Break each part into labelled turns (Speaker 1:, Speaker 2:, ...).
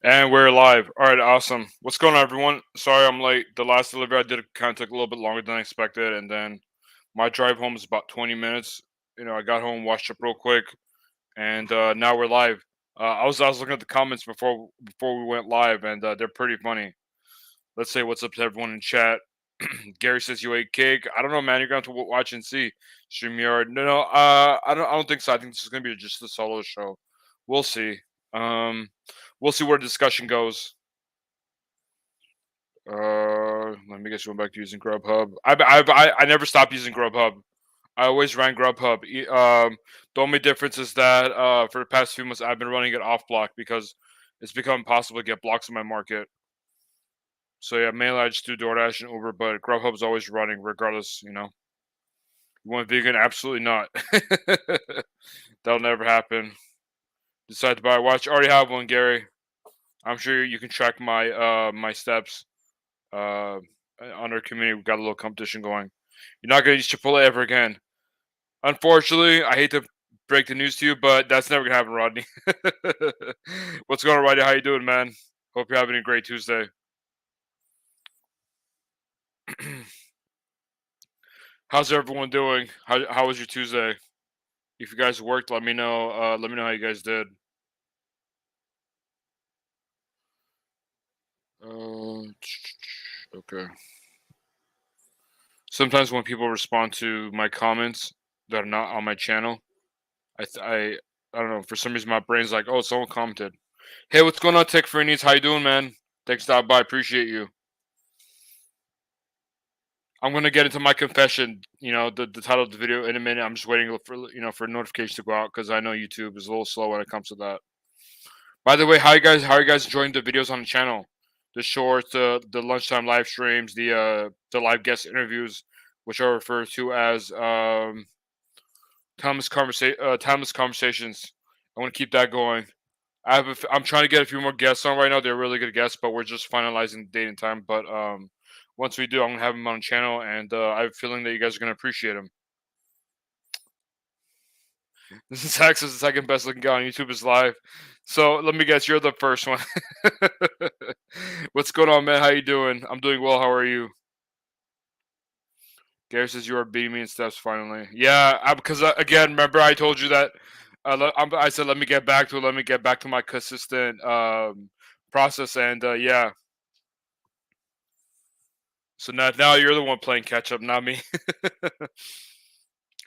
Speaker 1: And we're live. All right, awesome. What's going on, everyone? Sorry I'm late. The last delivery I did kind of took a little bit longer than expected, and then my drive home is about 20 minutes. I got home, washed up real quick, and now we're live. I was looking at the comments before we went live, and they're pretty funny. Let's say what's up to everyone in chat. Gary says you ate cake. I don't know, man. You're going to have to watch and see. StreamYard. No. I don't think so. I think this is gonna be just a solo show. We'll see. Um, we'll see where the discussion goes. Let me guess. Going back to using Grubhub. I never stopped using Grubhub. I always ran Grubhub. The only difference is that for the past few months I've been running it off block because it's become impossible to get blocks in my market. So yeah, mainly I just do DoorDash and Uber, but Grubhub's always running regardless. You want vegan? Absolutely not. That'll never happen. Decide to buy a watch. I already have one, Gary. I'm sure you can track my steps. Uh, on our community, we've got a little competition going. You're not gonna use Chipotle ever again. Unfortunately, I hate to break the news to you, but that's never gonna happen, Rodney. What's going on, Rodney? How you doing, man? Hope you're having a great Tuesday. How's everyone doing? How was your Tuesday? If you guys worked, let me know. Let me know how you guys did. Okay. Sometimes when people respond to my comments that are not on my channel, I don't know. For some reason, my brain's like, "Oh, someone commented." Hey, what's going on, Tech Freenes? How you doing, man? Thanks for stopping by. Appreciate you. I'm gonna get into my confession. The title of the video in a minute. I'm just waiting for notifications to go out because I know YouTube is a little slow when it comes to that. By the way, how you guys enjoying the videos on the channel? The shorts, the lunchtime live streams, the live guest interviews, which are referred to as timeless conversations. I want to keep that going. I'm trying to get a few more guests on right now. They're really good guests, but we're just finalizing the date and time. But once we do, I'm gonna have them on the channel, and I have a feeling that you guys are gonna appreciate them. This is Axis, the second best looking guy on YouTube is live. So let me guess, you're the first one. What's going on, man? How you doing? I'm doing well. How are you? Gary says you are beating me in steps finally. Yeah, because again, remember I told you that I said let me get back to it. Let me get back to my consistent process, and yeah. So now you're the one playing catch up, not me.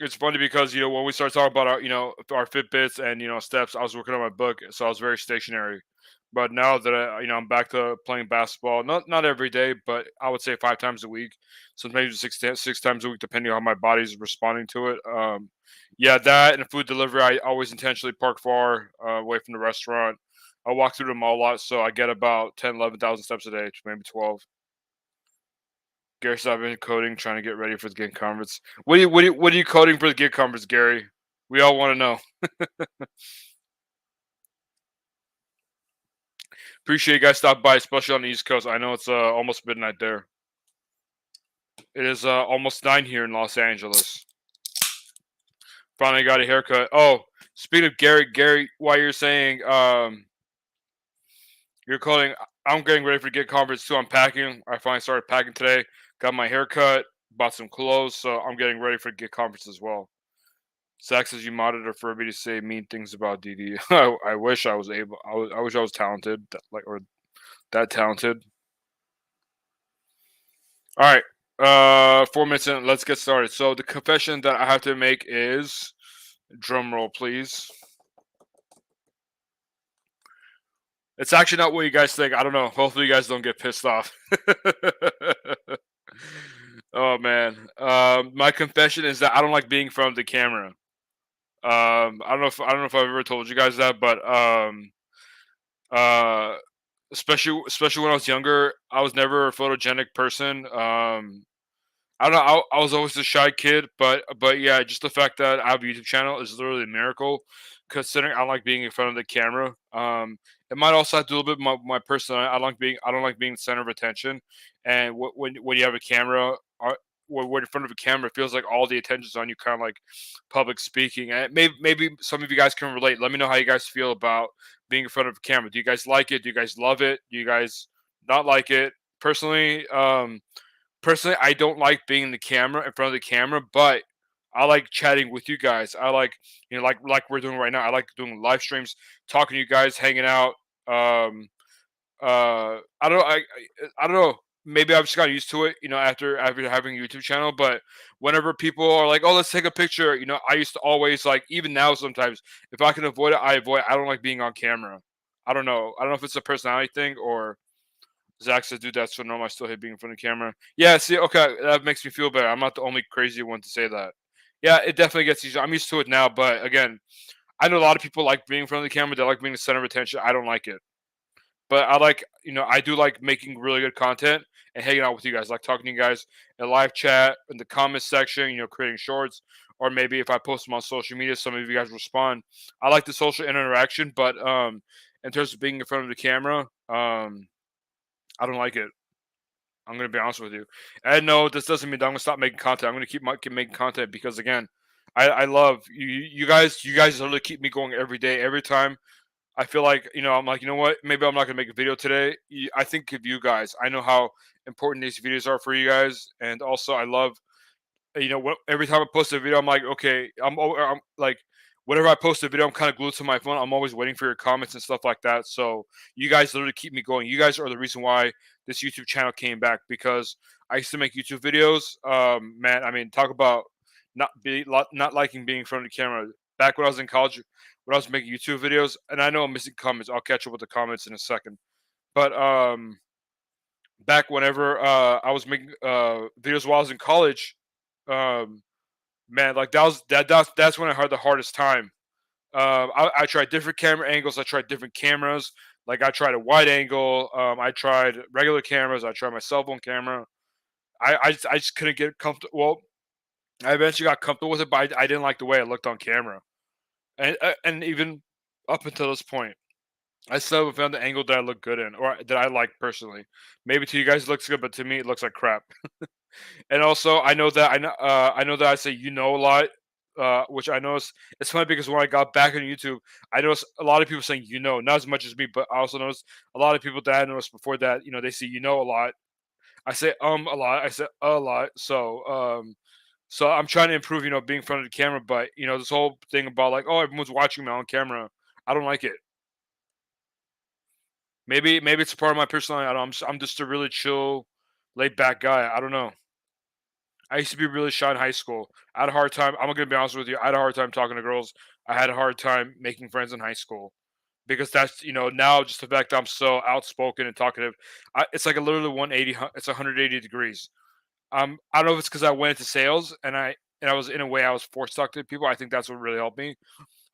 Speaker 1: It's funny because when we start talking about our Fitbits and steps, I was working on my book, so I was very stationary. But now that I'm back to playing basketball, not every day, but I would say 5 times a week, sometimes six times a week, depending on how my body's responding to it. Yeah, that and food delivery, I always intentionally park far away from the restaurant. I walk through the mall a lot, so I get about 10, 11,000 steps a day, maybe 12. Gary, so I've been coding, trying to get ready for the gig conference. What are you coding for the gig conference, Gary? We all want to know. Appreciate you guys stopping by, especially on the East Coast. I know it's almost midnight there. It is almost 9 here in Los Angeles. Finally got a haircut. Oh, speaking of Gary, while you're saying you're calling, I'm getting ready for the gig conference too. I'm packing. I finally started packing today. Got my haircut, bought some clothes, so I'm getting ready for the gig conference as well. Zach says you monitor for me to say mean things about DD. I wish I was able. I wish I was talented, or that talented. All right, 4 minutes in. Let's get started. So the confession that I have to make is, drum roll, please. It's actually not what you guys think. I don't know. Hopefully, you guys don't get pissed off. Oh man, my confession is that I don't like being in front of the camera. I don't know if I've ever told you guys that, but uh, especially when I was younger, I was never a photogenic person. I don't know. I was always a shy kid, but yeah, just the fact that I have a YouTube channel is literally a miracle. Considering I don't like being in front of the camera. It might also have to do a little bit with my personality. I don't like being the center of attention, and when you have a camera, when in front of a camera, it feels like all the attention's on you, kind of like public speaking. And maybe some of you guys can relate. Let me know how you guys feel about being in front of a camera. Do you guys like it? Do you guys love it? Do you guys not like it? Personally, I don't like being in the camera in front of the camera, but I like chatting with you guys. I like, like we're doing right now. I like doing live streams, talking to you guys, hanging out. Um, I don't, I don't know. Maybe I've just got used to it, after having a YouTube channel. But whenever people are like, "Oh, let's take a picture," I used to always like, even now sometimes, if I can avoid it, I avoid. I don't like being on camera. I don't know. I don't know if it's a personality thing or Zach says, "Dude, that's so normal. I still hate being in front of the camera." Yeah, see, okay, that makes me feel better. I'm not the only crazy one to say that. Yeah, it definitely gets easier. I'm used to it now, but again, I know a lot of people like being in front of the camera. They like being the center of attention. I don't like it, but I like, I do like making really good content and hanging out with you guys, like talking to you guys in live chat, in the comments section, creating shorts, or maybe if I post them on social media, some of you guys respond. I like the social interaction, but in terms of being in front of the camera, I don't like it. I'm gonna be honest with you. And no, this doesn't mean that I'm gonna stop making content. I'm gonna keep making content because again, I love you. You guys, literally keep me going every day, every time. I feel like, I'm like, you know what? Maybe I'm not gonna make a video today. I think of you guys. I know how important these videos are for you guys, and also I love, every time I post a video, I'm like, okay, I'm like, whenever I post a video, I'm kind of glued to my phone. I'm always waiting for your comments and stuff like that. So you guys literally keep me going. You guys are the reason why this YouTube channel came back, because I used to make YouTube videos. Man, I mean, talk about not liking being in front of the camera. Back when I was in college, when I was making YouTube videos, and I know I'm missing comments. I'll catch up with the comments in a second. But back whenever I was making videos while I was in college, um, man, like that's when I had the hardest time. I tried different camera angles. I tried different cameras. Like I tried a wide angle. I tried regular cameras. I tried my cell phone camera. I just couldn't get comfortable. Well, I eventually got comfortable with it, but I didn't like the way it looked on camera. And even up until this point, I still haven't found the angle that I look good in, or that I like personally. Maybe to you guys it looks good, but to me it looks like crap. And also, I know that I say a lot, which I know it's funny because when I got back on YouTube, I noticed a lot of people saying not as much as me, but I also noticed a lot of people that I noticed before that, they say a lot. I say a lot. I say a lot. So I'm trying to improve, being in front of the camera, but this whole thing about like, oh, everyone's watching me on camera, I don't like it. Maybe it's a part of my personality. I don't. I'm just a really chill, laid back guy. I don't know. I used to be really shy in high school. I had a hard time. I'm gonna be honest with you. I had a hard time talking to girls. I had a hard time making friends in high school because that's now just the fact that I'm so outspoken and talkative. It's like a literally 180. It's 180 degrees. I don't know if it's because I went into sales and I was in a way I was forced to talk to people. I think that's what really helped me.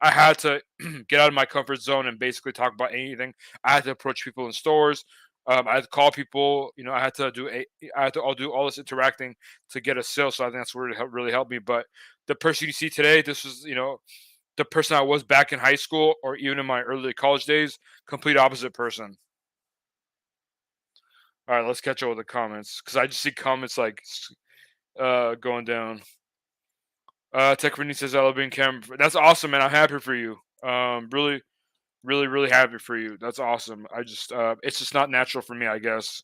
Speaker 1: I had to get out of my comfort zone and basically talk about anything. I had to approach people in stores. I had to call people. I had to all do all this interacting to get a sale. So I think that's what really helped me. But the person you see today, this was the person I was back in high school or even in my early college days. Complete opposite person. All right, let's catch up with the comments because I just see comments like going down. Tech Vinny says I love being camera. That's awesome, man. I'm happy for you. Really, really, really happy for you. That's awesome. It's just not natural for me, I guess.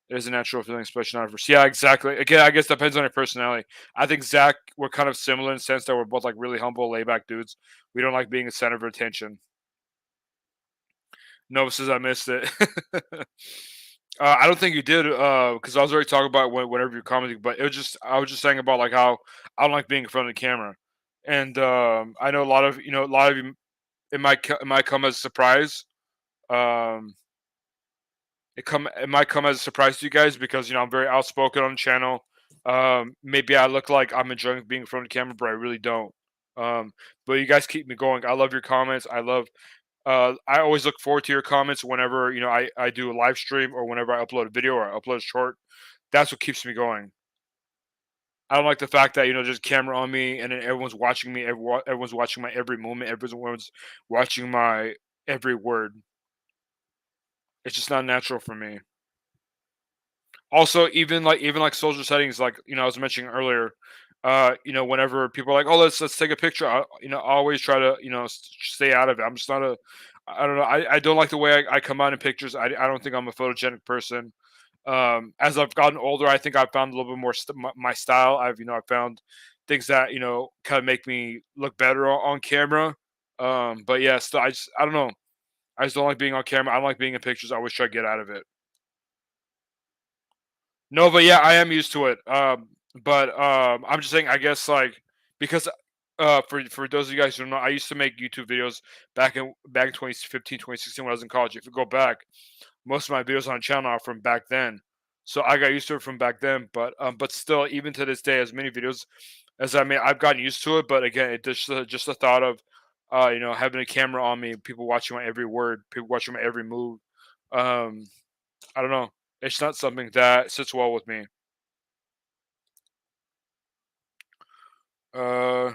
Speaker 1: It is a natural feeling, especially not for. Yeah, exactly. Again, I guess depends on your personality. I think Zach, we're kind of similar in the sense that we're both like really humble, laid back dudes. We don't like being a center of attention. Nova says I missed it. I don't think you did, because I was already talking about whenever you're commenting, but I was just saying about like how I don't like being in front of the camera, and I know a lot of you it might come as a surprise. Um, it might come as a surprise to you guys because I'm very outspoken on the channel. Maybe I look like I'm enjoying being in front of the camera, but I really don't. But you guys keep me going. I love your comments. I always look forward to your comments whenever I do a live stream or whenever I upload a video or I upload a short. That's what keeps me going. I don't like the fact that there's a camera on me and then everyone's watching me. Everyone's watching my every movement. Everyone's watching my every word. It's just not natural for me. Also, even like social settings, like I was mentioning earlier, whenever people are like, oh, let's take a picture, I always try to stay out of it. I'm just not a, I don't know, I don't like the way I come out in pictures. I don't think I'm a photogenic person. As I've gotten older, I think I've found a little bit more my style. I've found things that kind of make me look better on camera. But yeah, still, I don't know. I just don't like being on camera. I don't like being in pictures. I always try to get out of it. No, but yeah, I am used to it. But I'm just saying, I guess like because for those of you guys who don't know, I used to make YouTube videos back in 2015, 2016 when I was in college. If you go back, most of my videos on the channel are from back then. So I got used to it from back then. But still, even to this day, as many videos as I made, I've gotten used to it. But again, it just the thought of having a camera on me, people watching my every word, people watching my every move. Um, I don't know. It's not something that sits well with me. Uh,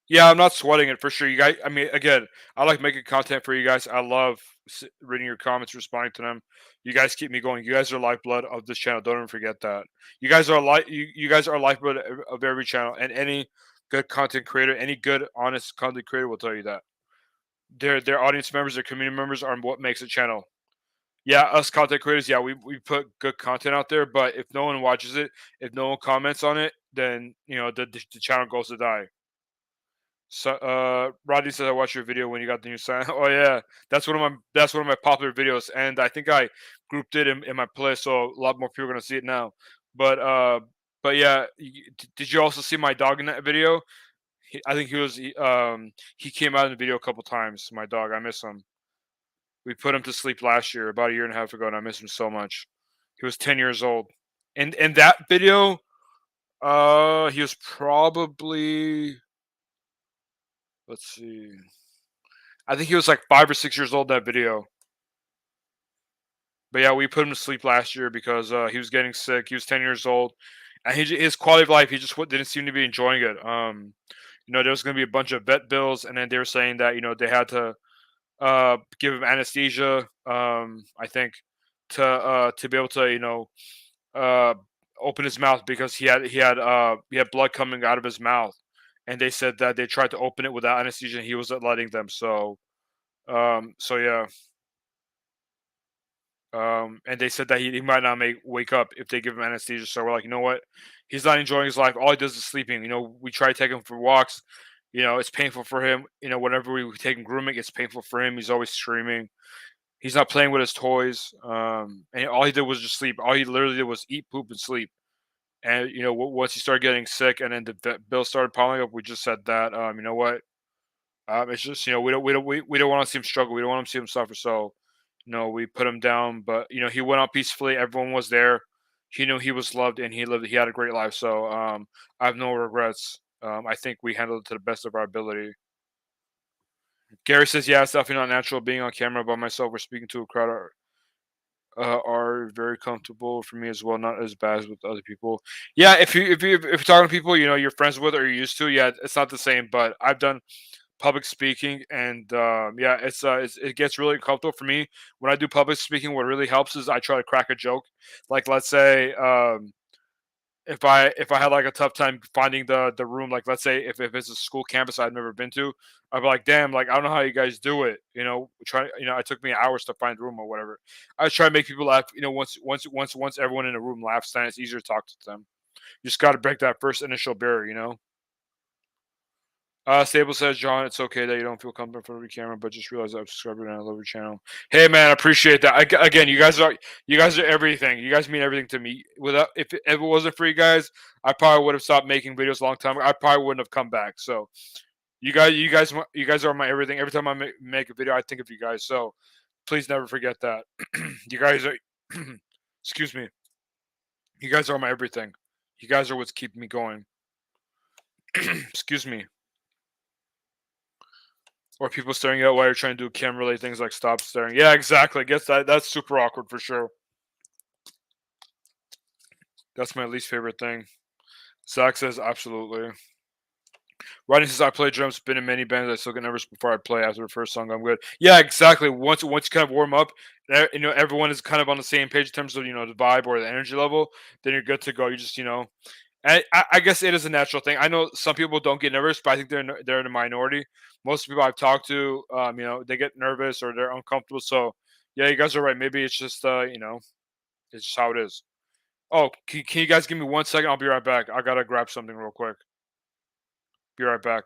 Speaker 1: yeah, I'm not sweating it for sure. You guys, I mean, again, I like making content for you guys. I love reading your comments, responding to them. You guys keep me going. You guys are lifeblood of this channel. Don't ever forget that. You guys are lifeblood of every channel, and any good content creator, any good honest content creator will tell you that. Their audience members, their community members are what makes a channel. Yeah, us content creators, yeah, we put good content out there, but if no one watches it, if no one comments on it, then the channel goes to die. So, Rodney says I watched your video when you got the new sign. Oh yeah, that's one of my popular videos, and I think I grouped it in my playlist, so a lot more people are gonna see it now. But yeah, did you also see my dog in that video? I think he came out in the video a couple times. My dog, I miss him. We put him to sleep last year, about a year and a half ago, and I miss him so much. He was 10 years old. And in that video, he was probably, let's see, I think he was like 5 or 6 years old in that video. But yeah, we put him to sleep last year because he was getting sick. He was 10 years old, and his quality of life, he just didn't seem to be enjoying it. There was going to be a bunch of vet bills, and then they were saying that they had to give him anesthesia. I think to be able to uh, open his mouth because he had blood coming out of his mouth, and they said that they tried to open it without anesthesia, and he wasn't letting them. So yeah. And they said that he might not wake up if they give him anesthesia. So we're like, you know what? He's not enjoying his life. All he does is sleeping. We try to take him for walks. It's painful for him. Whenever we take him grooming, it's painful for him. He's always screaming. He's not playing with his toys. And all he did was just sleep. All he literally did was eat, poop, and sleep. And once he started getting sick, and then the bill started piling up, we just said that you know what? It's just we don't want to see him struggle. We don't want to see him suffer. So we put him down. But he went out peacefully. Everyone was there. He knew he was loved, and he had a great life. So I have no regrets. I think we handled it to the best of our ability. Gary says, "Yeah, it's definitely not natural being on camera by myself or speaking to a crowd are very comfortable for me as well. Not as bad as with other people. Yeah, if you're talking to people you're friends with or you're used to, yeah, it's not the same. But I've done public speaking, and yeah, it gets really comfortable for me when I do public speaking. What really helps is I try to crack a joke. Like, let's say if I had like a tough time finding the room, like let's say if it's a school campus I've never been to, I'd be like, damn, like I don't know how you guys do it. It took me hours to find the room or whatever. I just try to make people laugh. Once everyone in the room laughs, then it's easier to talk to them. You just got to break that first initial barrier. Stable says, John, it's okay that you don't feel comfortable in front of the camera, but just realize I've subscribed and I love your channel. Hey man, I appreciate that. Again, you guys are everything. You guys mean everything to me. Without if it wasn't for you guys, I probably would have stopped making videos a long time ago. I probably wouldn't have come back. So you guys are my everything. Every time I make a video, I think of you guys. So please never forget that. You guys are excuse me. You guys are my everything. You guys are what's keeping me going. Excuse me. Or people staring at while you're trying to do camera related things like stop staring. Yeah, exactly. I guess that's super awkward for sure. That's my least favorite thing. Zach says absolutely. Rodney says I play drums, been in many bands. I still get nervous before I play. After the first song, I'm good. Yeah, exactly. Once you kind of warm up, everyone is kind of on the same page in terms of the vibe or the energy level. Then you're good to go. You just I guess it is a natural thing. I know some people don't get nervous, but I think they're in a minority. Most people I've talked to, they get nervous or they're uncomfortable. So yeah, you guys are right. Maybe it's just it's just how it is. Oh, can you guys give me 1 second? I'll be right back. I gotta grab something real quick. Be right back.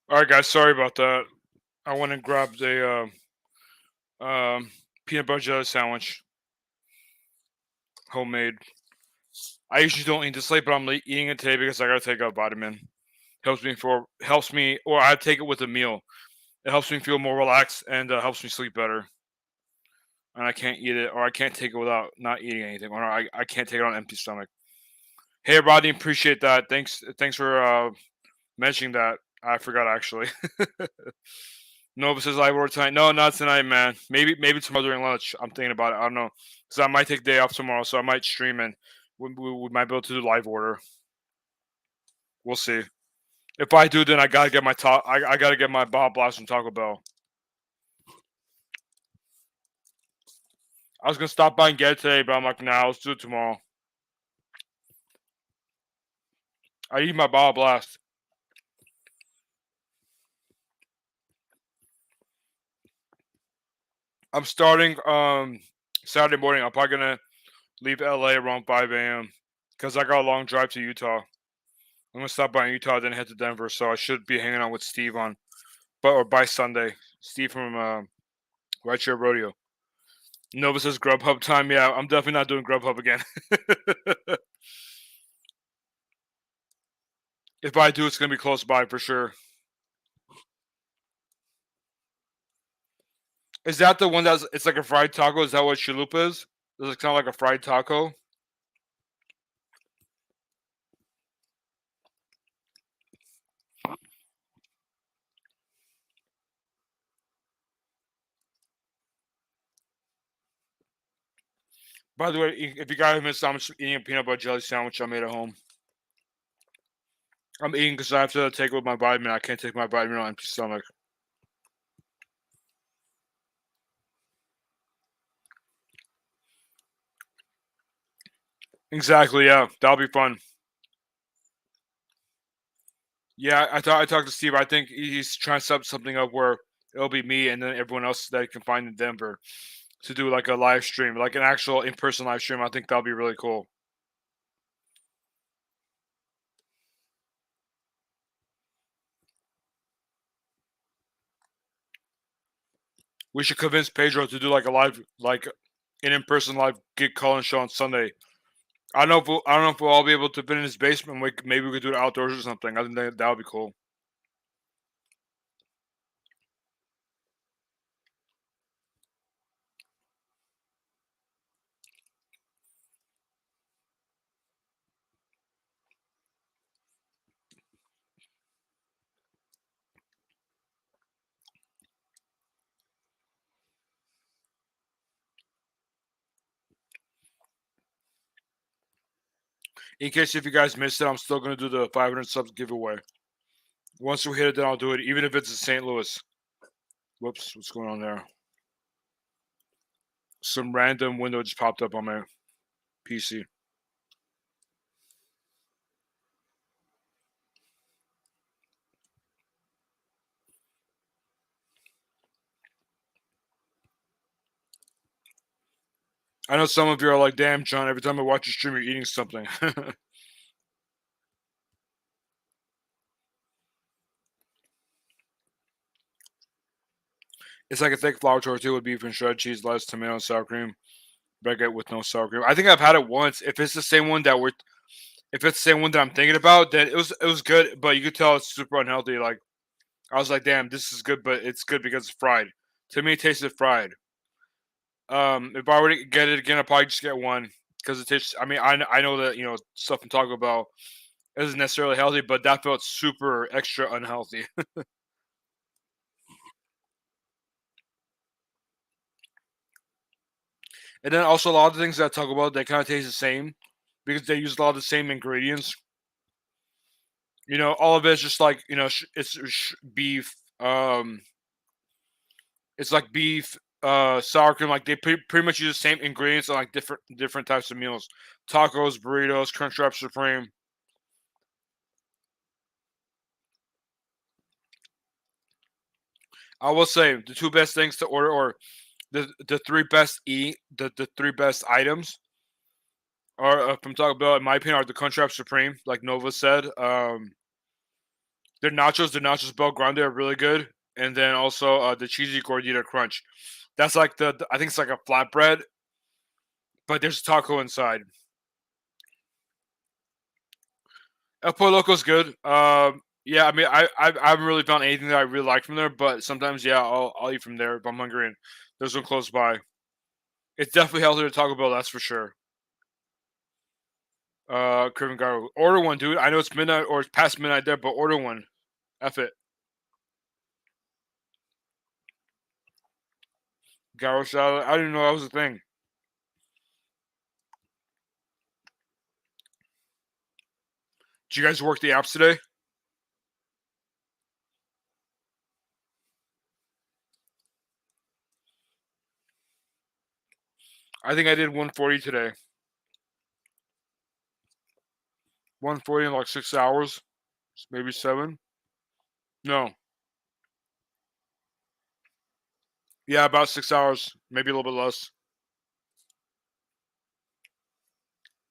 Speaker 1: All right, guys. Sorry about that. I went and grabbed a peanut butter jelly sandwich, homemade. I usually don't eat this late, but I'm eating it today because I gotta take a vitamin. Helps me, or I take it with a meal. It helps me feel more relaxed and helps me sleep better. And I can't eat it, or I can't take it without not eating anything, or I can't take it on an empty stomach. Hey, Rodney, appreciate that. Thanks for mentioning that. I forgot actually. Nova says live order tonight. No, not tonight, man. Maybe tomorrow during lunch. I'm thinking about it. I don't know, because I might take the day off tomorrow, so I might stream and we might be able to do live order. We'll see. If I do, then I gotta get my I gotta get my Baja Blast from Taco Bell. I was gonna stop by and get it today, but I'm like, nah, let's do it tomorrow. I eat my Baja Blast. I'm starting Saturday morning. I'm probably gonna leave LA around 5 a.m. because I got a long drive to Utah. I'm gonna stop by in Utah, then head to Denver. So I should be hanging out with Steve or by Sunday. Steve from Right Chair Rodeo. Nova says Grubhub time. Yeah, I'm definitely not doing Grubhub again. If I do, it's gonna be close by for sure. Is that the one it's like a fried taco? Is that what chalupa is? Does it sound like a fried taco? By the way, if you guys missed, I'm eating a peanut butter jelly sandwich I made at home. I'm eating because I have to take it with my vitamin. I can't take my vitamin on empty stomach. Exactly. Yeah, that'll be fun. Yeah, I talked to Steve. I think he's trying to set something up where it'll be me and then everyone else that he can find in Denver to do like a live stream, like an actual in-person live stream. I think that'll be really cool. We should convince Pedro to do like a live, like an in-person live gig call-in show on Sunday. I don't know if we'll all be able to fit in his basement. Maybe we could do it outdoors or something. I think that would be cool. In case if you guys missed it, I'm still gonna do the 500 subs giveaway. Once we hit it, then I'll do it, even if it's in St. Louis. Whoops, what's going on there? Some random window just popped up on my PC. I know some of you are like, "Damn, John! Every time I watch your stream, you're eating something." It's like a thick flour tortilla with beef and shredded cheese, lettuce, tomato, and sour cream. Baguette with no sour cream. I think I've had it once. If it's the same one that I'm thinking about, then it was good, but you could tell it's super unhealthy. Like I was like, damn, this is good, but it's good because it's fried. To me, it tasted fried. If I were to get it again, I'd probably just get one because it tastes. I mean, I know that stuff from Taco Bell isn't necessarily healthy, but that felt super extra unhealthy. And then also a lot of the things that I talk about, they kind of taste the same because they use a lot of the same ingredients. All of it's just like beef. It's like beef, sour cream. Like they pretty much use the same ingredients on like different types of meals: tacos, burritos, Crunchwrap Supreme. I will say the two best things to order, or the three best items are from Taco Bell, in my opinion, are the Crunchwrap Supreme, like Nova said. Their nachos Bel Grande are really good, and then also the cheesy gordita crunch. That's like I think it's like a flatbread, but there's a taco inside. El Pollo Loco's good. Yeah, I mean, I haven't really found anything that I really like from there, but sometimes, yeah, I'll eat from there if I'm hungry and there's one close by. It's definitely healthier to Taco Bell, that's for sure. Craving Gyro. Order one, dude. I know it's midnight or it's past midnight there, but order one. F it. Gyro salad. I didn't know that was a thing. Did you guys work the apps today? I think I did 140 today. 140 in like 6 hours, maybe seven. No, yeah, about 6 hours, maybe a little bit less.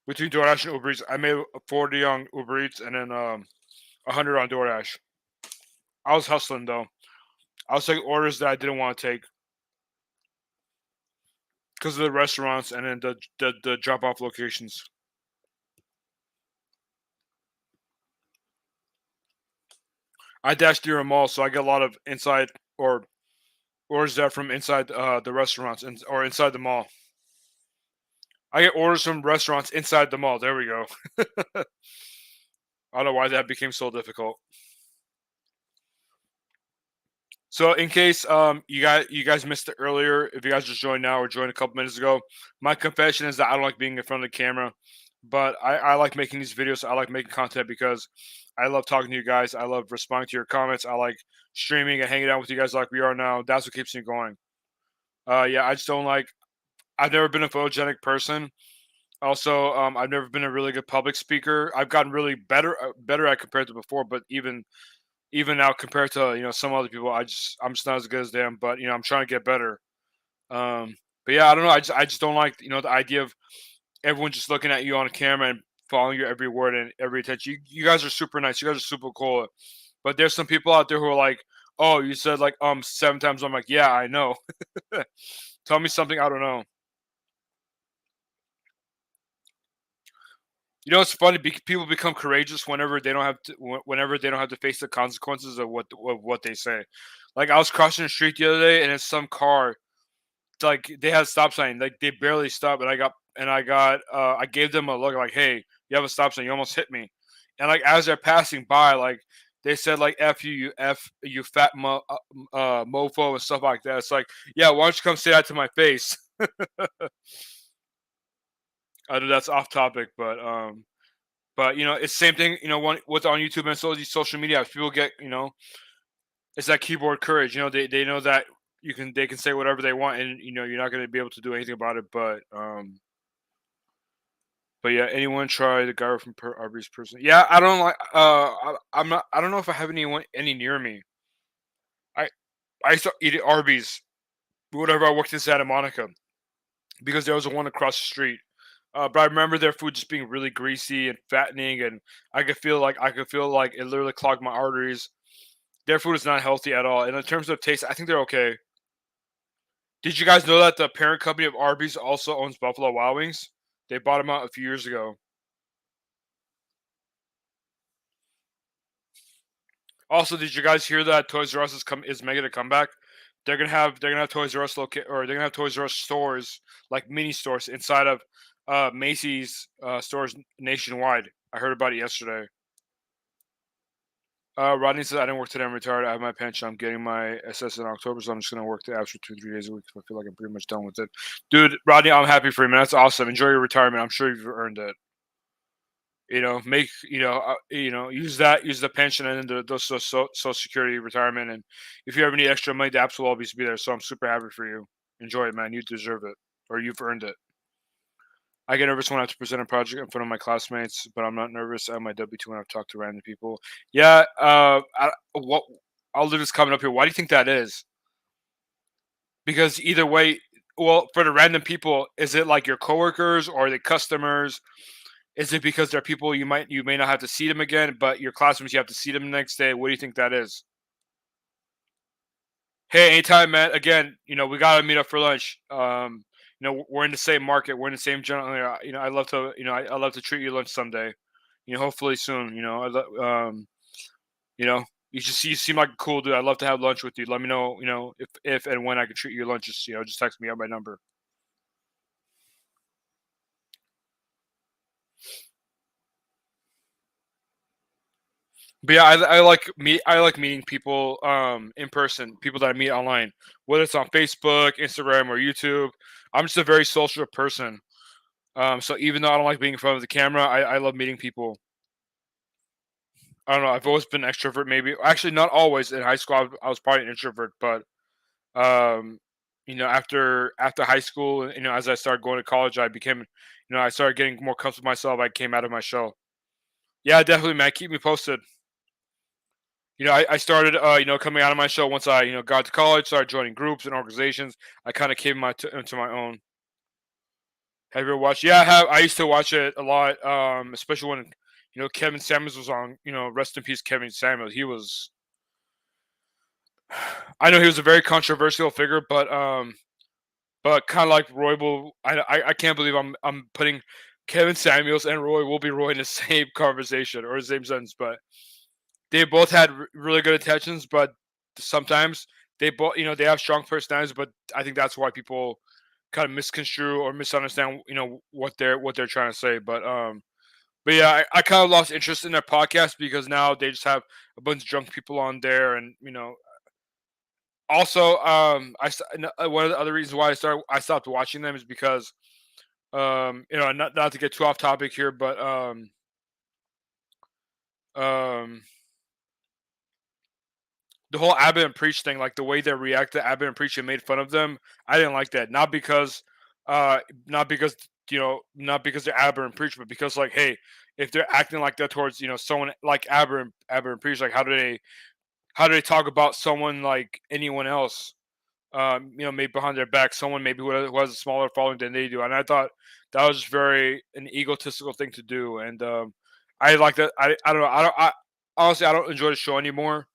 Speaker 1: Between DoorDash and Uber Eats, I made 40 on Uber Eats and then 100 on DoorDash. I was hustling though. I was taking orders that I didn't want to take because of the restaurants and then the drop off locations. I dashed near a mall, so I get a lot of inside or orders that from inside the restaurants or inside the mall. I get orders from restaurants inside the mall. There we go. I don't know why that became so difficult. So in case you guys missed it earlier, if you guys just joined now or joined a couple minutes ago, my confession is that I don't like being in front of the camera, but I like making these videos. I like making content because I love talking to you guys. I love responding to your comments. I like streaming and hanging out with you guys like we are now. That's what keeps me going. Yeah, I just don't like. I've never been a photogenic person. Also, I've never been a really good public speaker. I've gotten really better at compared to before, but even now compared to some other people, I'm just not as good as them. But I'm trying to get better. But yeah, I don't know. I just don't like the idea of everyone just looking at you on a camera and following your every word and every attention. You guys are super nice. You guys are super cool. But there's some people out there who are like, "Oh, you said like 7 times." I'm like, "Yeah, I know." Tell me something I don't know. It's funny. People become courageous whenever they don't have to. Whenever they don't have to face the consequences of what they say. Like I was crossing the street the other day, and it's some car. Like they had a stop sign. Like they barely stopped, and I gave them a look like, "Hey, you have a stop sign. You almost hit me." And like as they're passing by, like they said like "F you, you fat mofo" and stuff like that. It's like, yeah, why don't you come say that to my face? I know that's off topic, but it's the same thing. What's on YouTube and so these social media apps, people get it's that keyboard courage. They know that they can say whatever they want, and you're not going to be able to do anything about it. But yeah, anyone try the guy from Arby's person? Yeah, I don't like. I'm not. I don't know if I have any near me. I I used to eat at Arby's whenever I worked in Santa Monica because there was one across the street. But I remember their food just being really greasy and fattening, and I could feel like it literally clogged my arteries. Their food is not healthy at all, and in terms of taste, I think they're okay. Did you guys know that the parent company of Arby's also owns Buffalo Wild Wings? They bought them out a few years ago. Also, did you guys hear that Toys R Us is making a comeback? They're gonna have Toys R Us or they're gonna have Toys R Us stores like mini stores inside of Macy's stores nationwide. I heard about it yesterday. Rodney says I didn't work today. I'm retired. I have my pension. I'm getting my SS in October, so I'm just gonna work the extra 2 3 days a week. So I feel like I'm pretty much done with it, dude. Rodney, I'm happy for you, man. That's awesome. Enjoy your retirement. I'm sure you've earned it. Make use the pension and then the social security retirement, and if you have any extra money, the apps will always be there. So I'm super happy for you. Enjoy it, man. You deserve it, or you've earned it. I get nervous when I have to present a project in front of my classmates, but I'm not nervous at my W-2 when I've talked to random people. Yeah, what I'll leave this comment up here. Why do you think that is? Because either way, well, for the random people, is it like your coworkers or the customers? Is it because they're people you may not have to see them again, but your classmates you have to see them the next day? What do you think that is? Hey, anytime, man. Again, we gotta meet up for lunch. We're in the same market. We're in the same general area. I love to, I love to treat you lunch someday. hopefully soon. You know, you seem like a cool dude. I'd love to have lunch with you. Let me know, if and when I can treat you lunch. Just text me on my number. But yeah, I like meeting people in person, people that I meet online, whether it's on Facebook, Instagram, or YouTube. I'm just a very social person. So even though I don't like being in front of the camera, I love meeting people. I don't know. I've always been an extrovert. Maybe actually not always. In high school, I was probably an introvert, but um, after high school, as I started going to college, I became, I started getting more comfortable with myself. I came out of my shell. Yeah, definitely, man. Keep me posted. I started, coming out of my shell once I, got to college, started joining groups and organizations. I kind of came into my own. Have you ever watched? Yeah, I have. I used to watch it a lot, especially when, Kevin Samuels was on. Rest in peace, Kevin Samuels. I know he was a very controversial figure, but kind of like Roy will. I can't believe I'm putting Kevin Samuels and Roy will be Roy in the same conversation or the same sentence, but they both had really good intentions, but sometimes they both, they have strong personalities, but I think that's why people kind of misconstrue or misunderstand, what they're trying to say. But yeah, I kind of lost interest in their podcast because now they just have a bunch of drunk people on there, and also, one of the other reasons why I stopped watching them is because, not to get too off topic here, but um, the whole Abbott and Preach thing, like the way they react to Abbott and Preach and made fun of them, I didn't like that. Uh, not because they're Abbott and Preach, but because like, hey, if they're acting like that towards someone like Abbott and Preach, like how do they talk about someone like anyone else? Maybe behind their back, someone maybe who has a smaller following than they do, and I thought that was just very an egotistical thing to do, and I like that. I don't know. I honestly I don't enjoy the show anymore.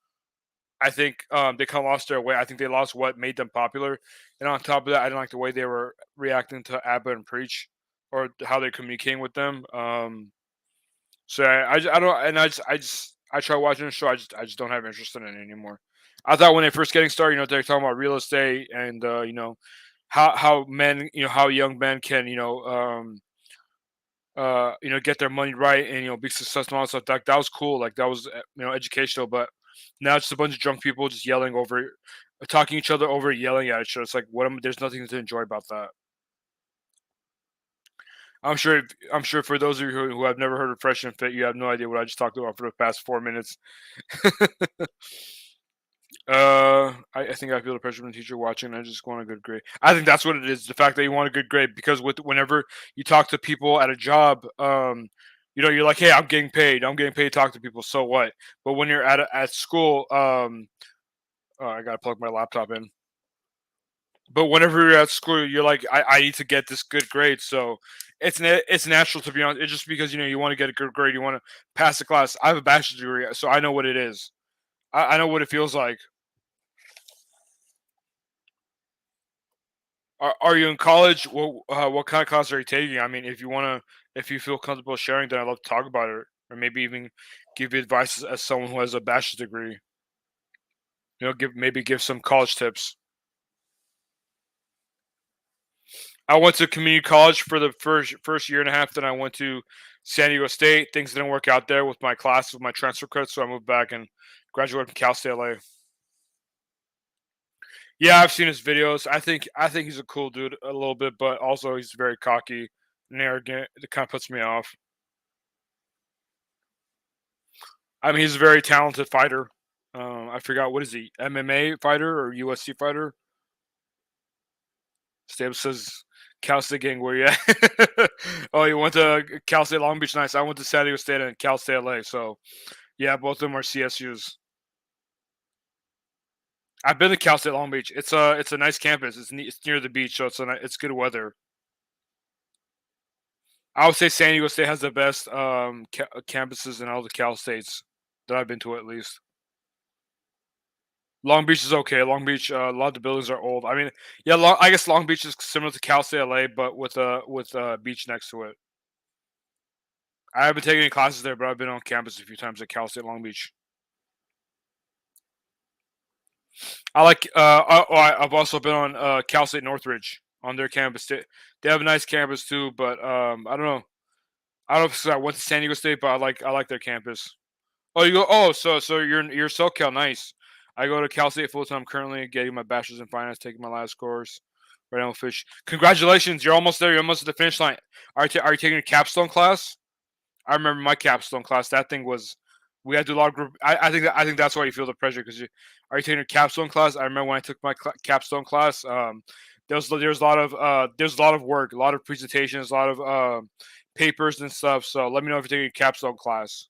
Speaker 1: I think they kind of lost their way. I think they lost what made them popular, and on top of that, I didn't like the way they were reacting to Abbott and Preach, or how they're communicating with them. So I don't, and I try watching the show. I just don't have interest in it anymore. I thought when they first getting started, they're talking about real estate and how men, how young men can get their money right and be successful and all that stuff. That was cool. Like that was educational. But now it's just a bunch of drunk people just yelling over, talking each other over, yelling at each other. It's like there's nothing to enjoy about that. I'm sure for those of you who have never heard of Fresh and Fit, you have no idea what I just talked about for the past 4 minutes. I think I feel the pressure from the teacher watching. I just want a good grade. I think that's what it is. The fact that you want a good grade, because whenever you talk to people at a job, you're like, hey, I'm getting paid. I'm getting paid to talk to people. So what? But when you're at school, oh, I gotta plug my laptop in. But whenever you're at school, you're like, I need to get this good grade. So it's natural, to be honest. It's just because you want to get a good grade, you want to pass the class. I have a bachelor's degree, so I know what it is. I know what it feels like. Are you in college? What kind of class are you taking? I mean, if you feel comfortable sharing, then I'd love to talk about it, or maybe even give you advice as someone who has a bachelor's degree. Give some college tips. I went to community college for the first year and a half. Then I went to San Diego State. Things didn't work out there with my class, with my transfer credits, so I moved back and graduated from Cal State LA. Yeah, I've seen his videos. I think he's a cool dude a little bit, but also he's very cocky and arrogant. It kind of puts me off. I mean, he's a very talented fighter. I forgot, what is he, MMA fighter or UFC fighter? Stab says Cal State gang, where you at? Oh, you went to Cal State Long Beach. Nice. I went to San Diego State and Cal State LA. So yeah, both of them are CSUs. I've been to Cal State Long Beach. It's a nice campus. It's near the beach, so it's good weather. I would say San Diego State has the best campuses in all the Cal States that I've been to, at least. Long Beach is okay. Long Beach, a lot of the buildings are old. I mean, yeah, I guess Long Beach is similar to Cal State LA, but with a beach next to it. I haven't taken any classes there, but I've been on campus a few times at Cal State Long Beach. I like. I've also been on Cal State Northridge on their campus. They have a nice campus too, but I don't know. I don't know if I went to San Diego State, but I like their campus. Oh, you go. Oh, so you're SoCal. Nice. I go to Cal State full time currently, getting my bachelor's in finance, taking my last course. Right now, fish. Congratulations, you're almost there. You're almost at the finish line. Are you taking a capstone class? I remember my capstone class. That thing was. We had to do a lot of group. I think that's why you feel the pressure because you are you taking a capstone class. I remember when I took my capstone class. There's a lot of work, a lot of presentations, a lot of papers and stuff. So let me know if you're taking a capstone class.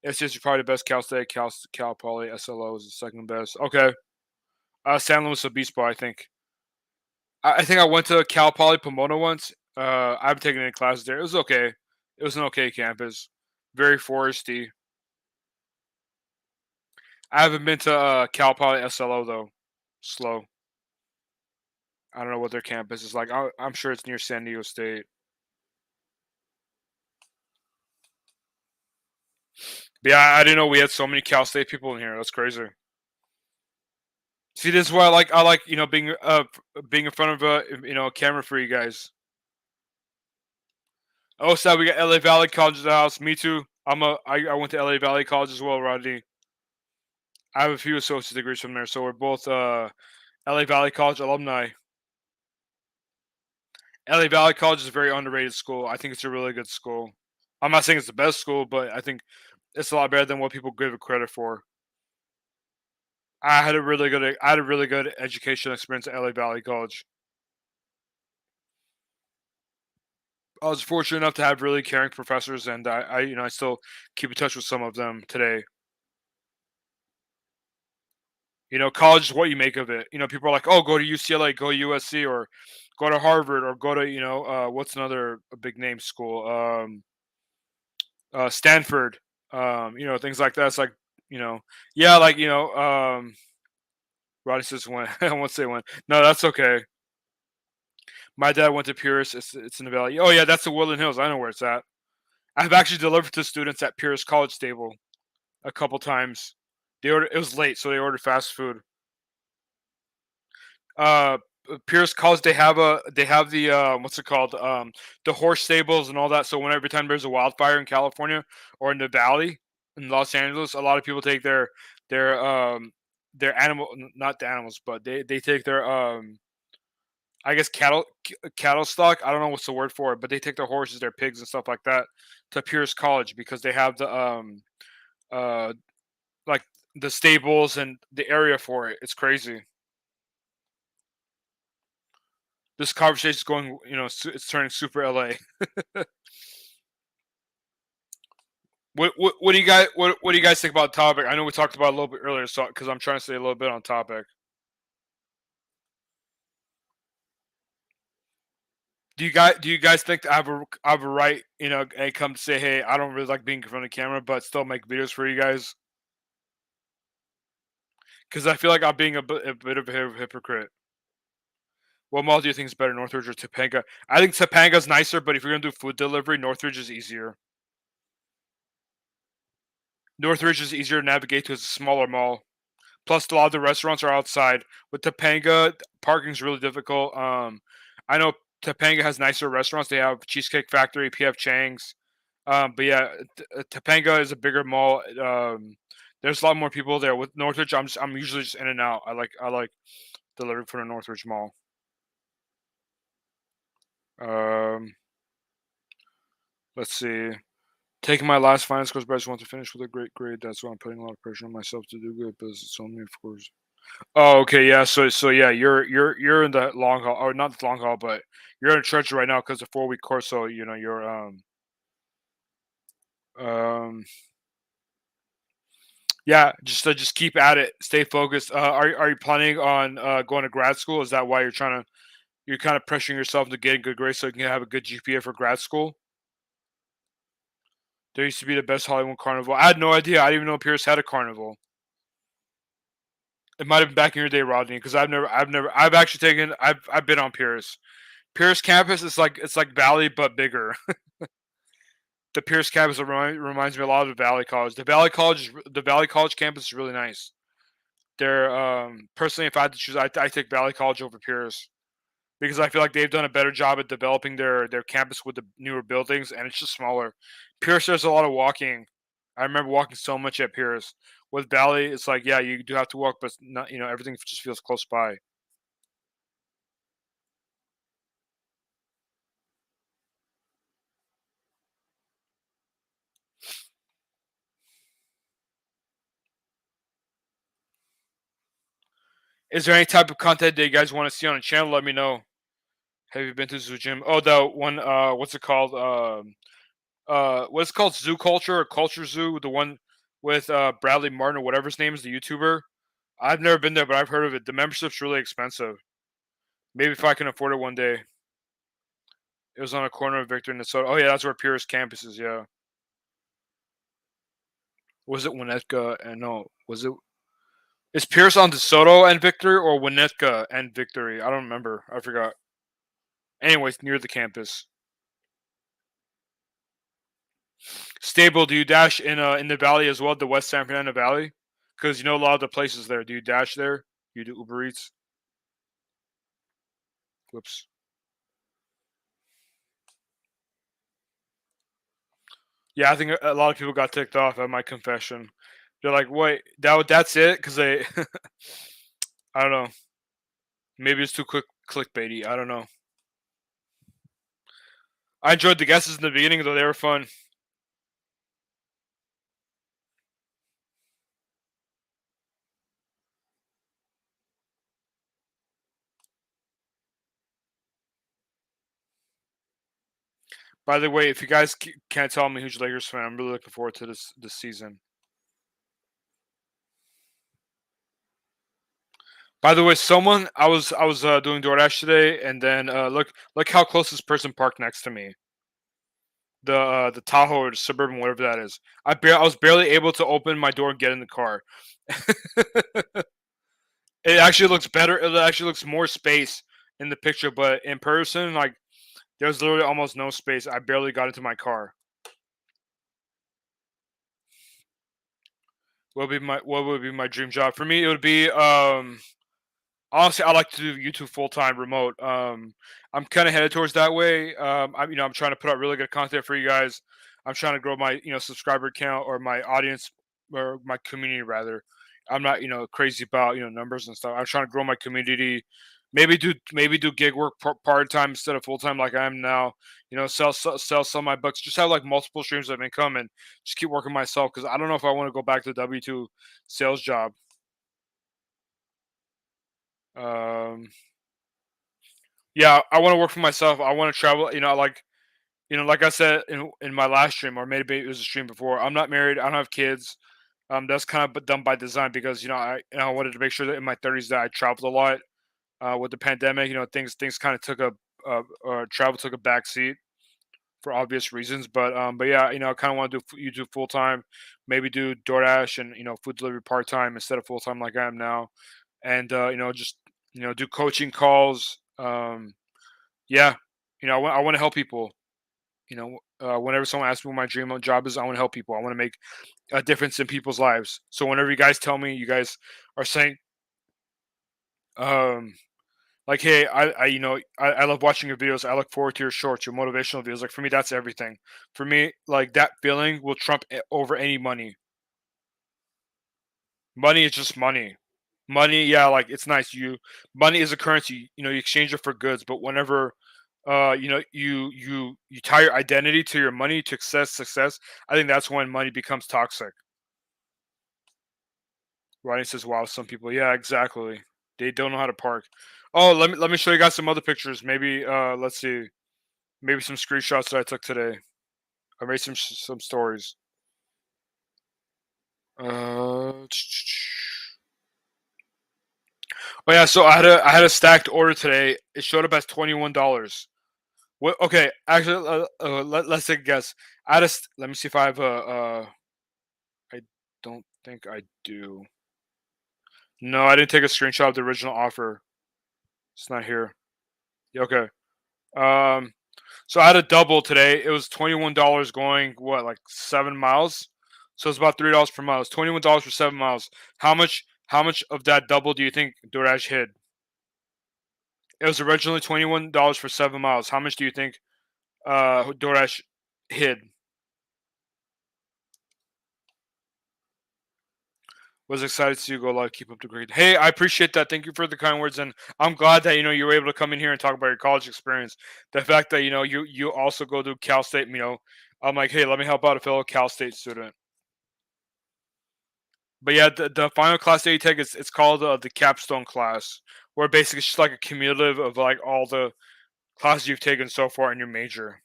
Speaker 1: It's just probably the best Cal State, Cal Poly, SLO is the second best. Okay, San Luis Obispo, I think. I think I went to Cal Poly Pomona once. I haven't taken any classes there. It was okay. It was an okay campus. Very foresty. I haven't been to Cal Poly SLO though. Slow. I don't know what their campus is like. I'm sure it's near San Diego State. But yeah, I didn't know we had so many Cal State people in here. That's crazy. See, this is why I like being in front of a camera for you guys. Oh, so we got LA Valley College in the house. Me too. I went to LA Valley College as well, Rodney. I have a few associate degrees from there, so we're both LA Valley College alumni. LA Valley College is a very underrated school. I think it's a really good school. I'm not saying it's the best school, but I think it's a lot better than what people give it credit for. I had a really good educational experience at LA Valley College. I was fortunate enough to have really caring professors, and I still keep in touch with some of them today. College is what you make of it. People are like, "Oh, go to UCLA, go to USC, or go to Harvard, or go to what's another big name school, Stanford, things like that." It's like, you know, yeah, like Roddy says when I won't say when. No, that's okay. My dad went to Pierce. It's in the Valley. Oh yeah, that's the Woodland Hills. I know where it's at. I've actually delivered to students at Pierce College Stable a couple times. It was late, so they ordered fast food. uh Pierce College, they have the what's it called, the horse stables and all that. So when every time there's a wildfire in California or in the Valley in Los Angeles, a lot of people take their animal, not the animals, but they take their I guess cattle stock. I don't know what's the word for it, but they take their horses, their pigs, and stuff like that to Pierce College because they have the uh like the stables and the area for it. It's crazy. This conversation is going, it's turning super LA. What do you guys what do you guys think about the topic? I know we talked about it a little bit earlier, so because I'm trying to stay a little bit on topic. Do you guys think that I have a right, and come to say, hey, I don't really like being in front of the camera, but still make videos for you guys? Because I feel like I'm being a bit of a hypocrite. What mall do you think is better, Northridge or Topanga? I think Topanga's nicer, but if you're gonna do food delivery, Northridge is easier. Northridge is easier to navigate to. It's a smaller mall. Plus, a lot of the restaurants are outside. With Topanga, parking's really difficult. I know Topanga has nicer restaurants. They have Cheesecake Factory, PF Chang's. But yeah, Topanga is a bigger mall. There's a lot more people there. With Northridge, I'm usually just in and out. I like delivering from the Northridge Mall. Um, let's see. Taking my last finance course, but I just want to finish with a great grade. That's why I'm putting a lot of pressure on myself to do good, but it's only, of course. Oh, okay, yeah. So yeah, you're in the long haul, or not the long haul, but you're in a church right now because the 4 week course. So you're um yeah, just keep at it, stay focused. Are you planning on going to grad school? Is that why you're kind of pressuring yourself to get a good grade so you can have a good GPA for grad school? There used to be the best Hollywood carnival. I had no idea. I didn't even know Pierce had a carnival. It might have been back in your day, Rodney, because I've actually I've been on Pierce. Pierce campus is like it's like Valley but bigger. The Pierce campus reminds me a lot of the Valley College. The Valley College campus is really nice. They're personally, if I had to choose, I take Valley College over Pierce because I feel like they've done a better job at developing their campus with the newer buildings, and it's just smaller. Pierce, there's a lot of walking. I remember walking so much at Pierce. With Valley, it's like yeah, you do have to walk, but not everything just feels close by. Is there any type of content that you guys want to see on the channel? Let me know. Have you been to Zoo Gym? Oh, the one. What's it called? What's it called? Zoo Culture or Culture Zoo? The one with Bradley Martin or whatever his name is, the YouTuber. I've never been there, but I've heard of it. The membership's really expensive. Maybe if I can afford it one day. It was on a corner of Victor and Minnesota. Oh yeah, that's where Pierce campus is. Yeah. Was it Winnetka? And no, was it? Is Pierce on DeSoto and Victory or Winnetka and Victory? I don't remember. I forgot. Anyways, near the campus. Stable, do you dash in the valley as well, the West San Fernando Valley? Because you know a lot of the places there. Do you dash there? You do Uber Eats? Whoops. Yeah, I think a lot of people got ticked off at my confession. They're like, "Wait, that's it?" Because they, I don't know. Maybe it's too quick clickbaity. I don't know. I enjoyed the guesses in the beginning, though they were fun. By the way, if you guys can't tell, I'm a huge Lakers fan. I'm really looking forward to this season. By the way, someone I was doing DoorDash today, and then look how close this person parked next to me. The Tahoe or the Suburban, whatever that is. I was barely able to open my door and get in the car. It actually looks better. It actually looks more space in the picture, but in person, like there's literally almost no space. I barely got into my car. What would be my dream job? For me, it would be honestly, I like to do YouTube full time remote. I'm kind of headed towards that way. I'm trying to put out really good content for you guys. I'm trying to grow my subscriber count or my audience or my community rather. I'm not crazy about numbers and stuff. I'm trying to grow my community. Maybe do gig work part time instead of full time like I am now. Sell some of my books. Just have like multiple streams of income and just keep working myself because I don't know if I want to go back to the W-2 sales job. Um, Yeah, I want to work for myself. I want to travel. Like I said in my last stream, or maybe it was a stream before. I'm not married. I don't have kids. That's kind of done by design because I wanted to make sure that in my 30s that I traveled a lot. With the pandemic, things kind of took travel took a back seat for obvious reasons. But yeah, I kind of want to do YouTube full time, maybe do DoorDash and food delivery part time instead of full time like I am now, and just do coaching calls. Yeah, I want to help people. Whenever someone asks me what my dream job is, I want to help people. I want to make a difference in people's lives. So whenever you guys tell me, you guys are saying, um, like, hey, I love watching your videos. I look forward to your shorts, your motivational videos. Like for me, that's everything. For me, like that feeling will trump over any money. Money is just money. Money, yeah, like it's nice. Money is a currency. You exchange it for goods. But whenever, you tie your identity to your money to success. I think that's when money becomes toxic. Rodney says, "Wow, some people, yeah, exactly. They don't know how to park." Oh, let me show you guys some other pictures. Maybe let's see, maybe some screenshots that I took today. I made some stories. Uh, oh yeah, so I had a stacked order today. It showed up as $21. What? Okay, actually, let's take a guess. Let me see if I have I don't think I do. No, I didn't take a screenshot of the original offer. It's not here. Yeah, okay. Um, So I had a double today. It was $21 going what, like 7 miles. So it's about $3 per mile. It's $21 for 7 miles. How much of that double do you think DoorDash hid? It was originally $21 for 7 miles. How much do you think DoorDash hid? Was excited to see you go live. Keep up the great. Hey, I appreciate that. Thank you for the kind words, and I'm glad that you were able to come in here and talk about your college experience. The fact that you also go to Cal State. I'm like, hey, let me help out a fellow Cal State student. But yeah, the final class that you take is it's called the capstone class, where basically it's just like a cumulative of like all the classes you've taken so far in your major.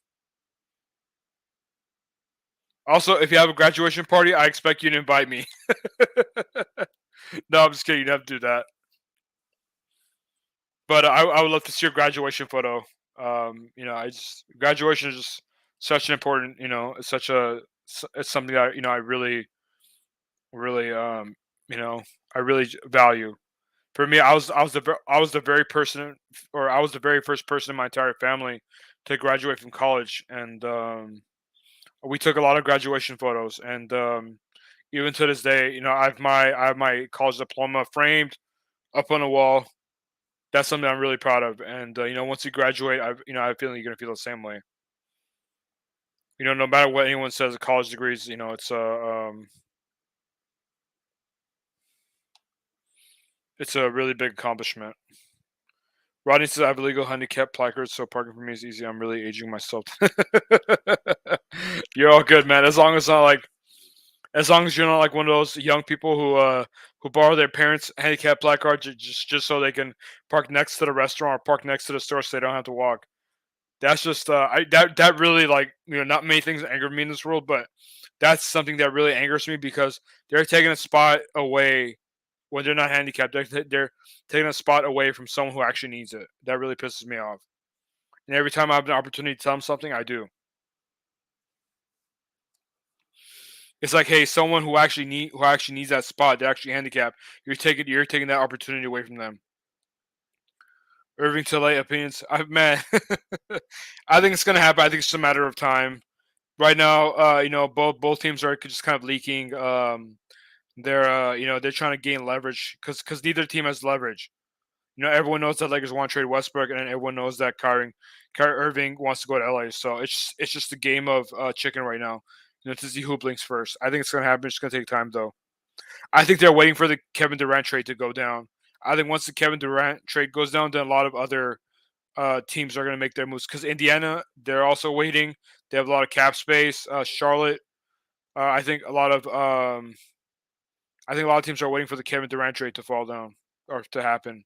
Speaker 1: Also, if you have a graduation party, I expect you to invite me. No, I'm just kidding. You don't have to do that. But I would love to see your graduation photo. I just graduation is just such an important. It's something that I really, really, I really value. For me, I was the very person, or I was the very first person in my entire family to graduate from college, and we took a lot of graduation photos. And even to this day, I have my college diploma framed up on the wall. That's something I'm really proud of. And once you graduate, I have a feeling you're gonna feel the same way. No matter what anyone says, a college degrees, it's a really big accomplishment. Rodney says I have a legal handicap placard, so parking for me is easy. I'm really aging myself. You're all good, man. As long as you're not like one of those young people who borrow their parents' handicap placard just so they can park next to the restaurant or park next to the store so they don't have to walk. That's just that really, like, not many things anger me in this world, but that's something that really angers me because they're taking a spot away when they're not handicapped. They're taking a spot away from someone who actually needs it. That really pisses me off. And every time I have an opportunity to tell them something, I do. It's like, hey, someone who actually needs that spot, they're actually handicapped. You're taking that opportunity away from them. Irving Tilley opinions. Man, I think it's gonna happen. I think it's just a matter of time. Right now, both teams are just kind of leaking. They're trying to gain leverage because neither team has leverage. Everyone knows that Lakers want to trade Westbrook, and then everyone knows that Kyrie Irving wants to go to LA. So it's just a game of chicken right now. To see who blinks first. I think it's gonna happen. It's gonna take time though. I think they're waiting for the Kevin Durant trade to go down. I think once the Kevin Durant trade goes down, then a lot of other teams are going to make their moves. Because Indiana, they're also waiting. They have a lot of cap space. Charlotte, I think a lot of teams are waiting for the Kevin Durant trade to fall down or to happen.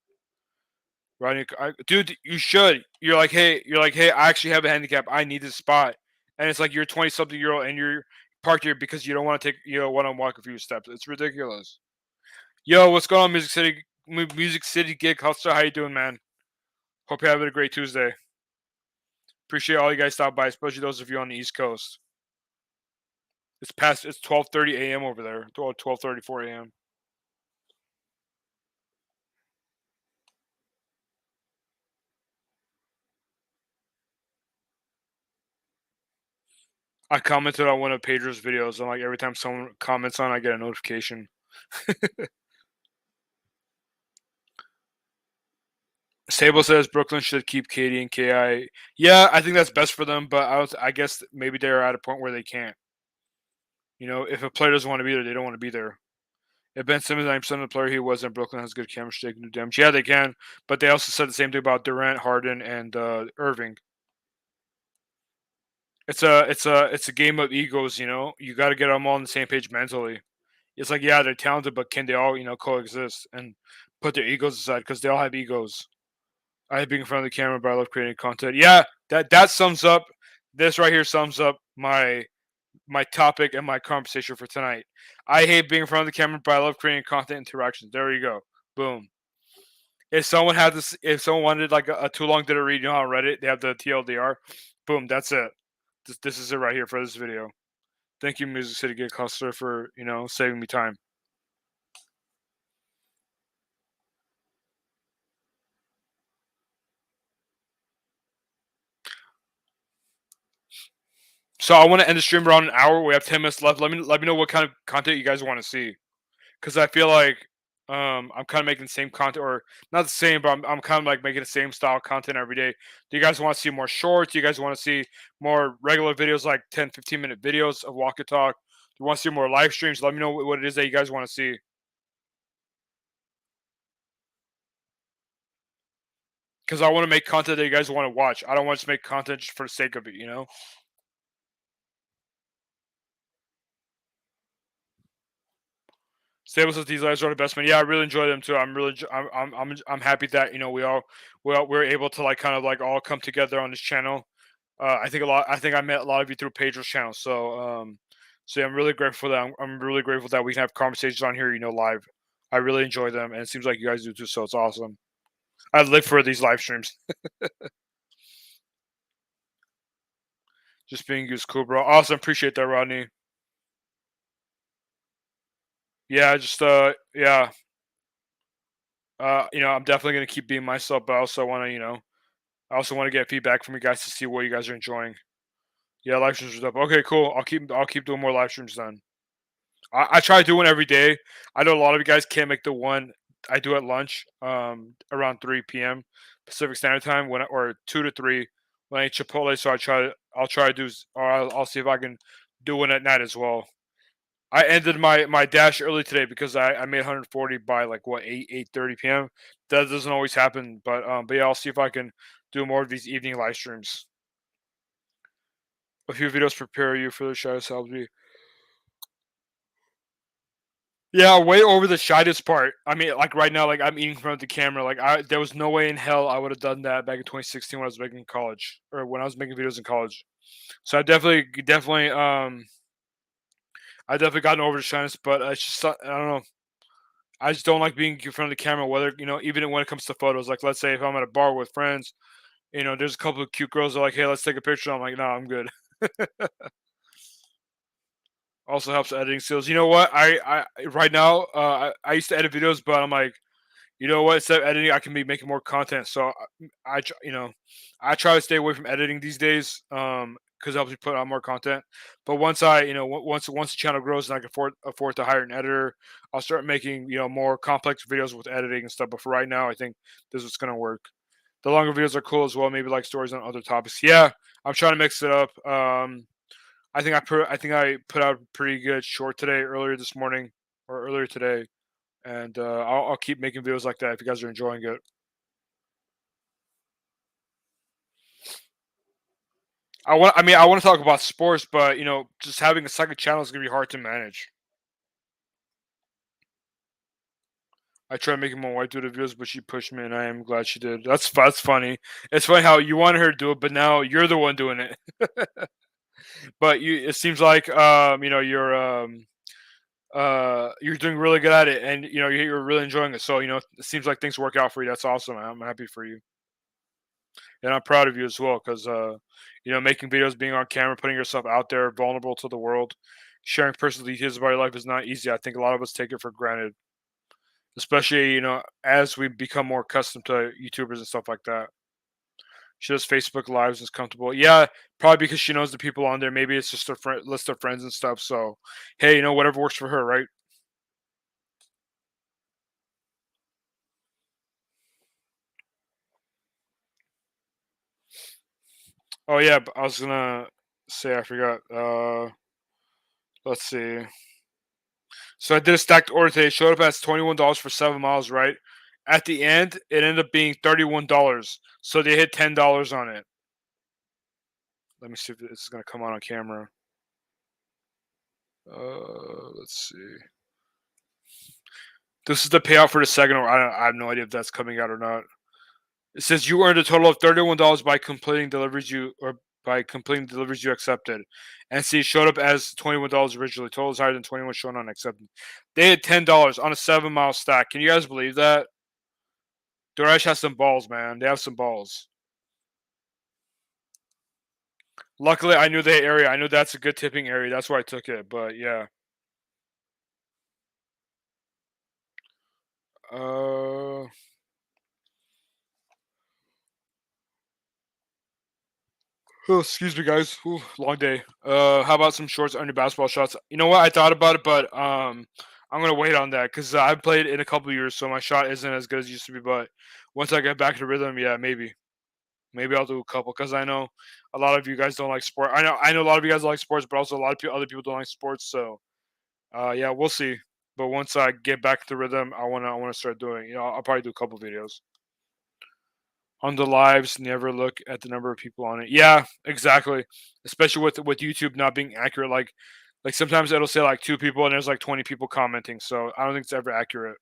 Speaker 1: Rodney, dude, you should. You're like, hey, I actually have a handicap. I need this spot, and it's like you're 20-something-year-old and you're parked here because you don't want to take, want to walk a few steps. It's ridiculous. Yo, what's going on, Music City Gig Hustler? How you doing, man? Hope you're having a great Tuesday. Appreciate all you guys stop by, especially those of you on the East Coast. It's 12:30 a.m. over there. 12:34 a.m. I commented on one of Pedro's videos, and like every time someone comments on, it, I get a notification. Stable says Brooklyn should keep KD and KI. Yeah, I think that's best for them, but I guess maybe they're at a point where they can't. If a player doesn't want to be there, they don't want to be there. If Ben Simmons, 90% of the player he was in Brooklyn has good chemistry, they can do damage. Yeah, they can, but they also said the same thing about Durant, Harden, and Irving. It's a game of egos. You got to get them all on the same page mentally. It's like, yeah, they're talented, but can they all coexist and put their egos aside because they all have egos. I hate being in front of the camera, but I love creating content. Yeah, that sums up. This right here sums up my topic and my conversation for tonight. I hate being in front of the camera, but I love creating content interactions. There you go. Boom. If someone wanted like a too long did a read, on Reddit, they have the TLDR. Boom, that's it. This is it right here for this video. Thank you, Music City Gig Hustler, for saving me time. So I want to end the stream around an hour. We have 10 minutes left. Let me know what kind of content you guys want to see, because I feel like I'm kind of making the same content, or not the same, but I'm kind of like making the same style content every day. Do you guys want to see more shorts? Do you guys want to see more regular videos, like 10-15 minute videos of walk and talk? Do you want to see more live streams? Let me know what it is that you guys want to see, because I want to make content that you guys want to watch. I don't want to just make content just for the sake of it, you know. Stable says these lives are the best, man. Yeah, I really enjoy them too. I'm really, I'm happy that we're able to like kind of like all come together on this channel. I think a lot. I think I met a lot of you through Pedro's channel. So yeah, I'm really grateful that I'm really grateful that we can have conversations on here, live. I really enjoy them, and it seems like you guys do too. So it's awesome. I live for these live streams. Just being used, cool, bro. Awesome. Appreciate that, Rodney. Yeah, just yeah. I'm definitely gonna keep being myself, but I also want to, I also want to get feedback from you guys to see what you guys are enjoying. Yeah, live streams are up. Okay, cool. I'll keep doing more live streams then. I try to do one every day. I know a lot of you guys can't make the one I do at lunch, around 3 p.m. Pacific Standard Time, or 2 to 3 when I eat Chipotle. So I'll try to do, or I'll see if I can do one at night as well. I ended my dash early today because I made 140 by like what 8:30 p.m. That doesn't always happen, but yeah, I'll see if I can do more of these evening live streams. A few videos prepare you for the shadow salary. Yeah, way over the shyest part. I mean, like right now, like I'm eating in front of the camera. Like there was no way in hell I would have done that back in 2016 when I was making college, or when I was making videos in college. So I definitely gotten over the shyness, but it's just I don't know. I just don't like being in front of the camera. Whether even when it comes to photos, like let's say if I'm at a bar with friends, there's a couple of cute girls that are like, "Hey, let's take a picture." I'm like, "No, I'm good." Also helps editing skills. You know what? I right now, I used to edit videos, but I'm like, you know what? Instead of editing, I can be making more content. So I try to stay away from editing these days, because it helps me put out more content. But once once the channel grows and I can afford to hire an editor, I'll start making more complex videos with editing and stuff. But for right now, I think this is gonna work. The longer videos are cool as well. Maybe like stories on other topics. Yeah, I'm trying to mix it up. I think I put out a pretty good short today, earlier this morning or earlier today, and I'll keep making videos like that if you guys are enjoying it. I want to talk about sports, but just having a second channel is gonna be hard to manage. I tried making my wife do the videos, but she pushed me, and I am glad she did. That's funny. It's funny how you wanted her to do it, but now you're the one doing it. But it seems like you're doing really good at it, and you're really enjoying it. So it seems like things work out for you. That's awesome. I'm happy for you, and I'm proud of you as well, because making videos, being on camera, putting yourself out there, vulnerable to the world, sharing personal details about your life is not easy. I think a lot of us take it for granted, especially as we become more accustomed to YouTubers and stuff like that. She does Facebook lives and is comfortable. Yeah, probably because she knows the people on there. Maybe it's just a list of friends and stuff. So, hey, whatever works for her, right? Oh yeah, I was gonna say I forgot. Let's see. So I did a stacked order today. Showed up as $21 for 7 miles. Right at the end, it ended up being $31. So they hit $10 on it. Let me see if this is gonna come on camera. Let's see. This is the payout for the second order. I have no idea if that's coming out or not. It says you earned a total of $31 by completing deliveries you accepted. And see, it showed up as $21 originally. Total is higher than 21 shown on accepted. They had $10 on a 7 mile stack. Can you guys believe that? DoorDash has some balls, man. They have some balls. Luckily, I knew the area. I knew that's a good tipping area. That's why I took it. But yeah. Uh, Oh, excuse me, guys. Ooh, long day. How about some shorts under basketball shots? You know what? I thought about it, but I'm gonna wait on that because I've played in a couple of years, so my shot isn't as good as it used to be. But once I get back to rhythm, yeah, maybe I'll do a couple because I know a lot of you guys don't like sport. I know a lot of you guys like sports, but also a lot of other people don't like sports. So yeah, we'll see. But once I get back to rhythm, I wanna start doing. I'll probably do a couple videos on the lives. Never look at the number of people on it. Yeah, exactly. Especially with YouTube not being accurate. Like sometimes it'll say like two people and there's like 20 people commenting. So I don't think it's ever accurate.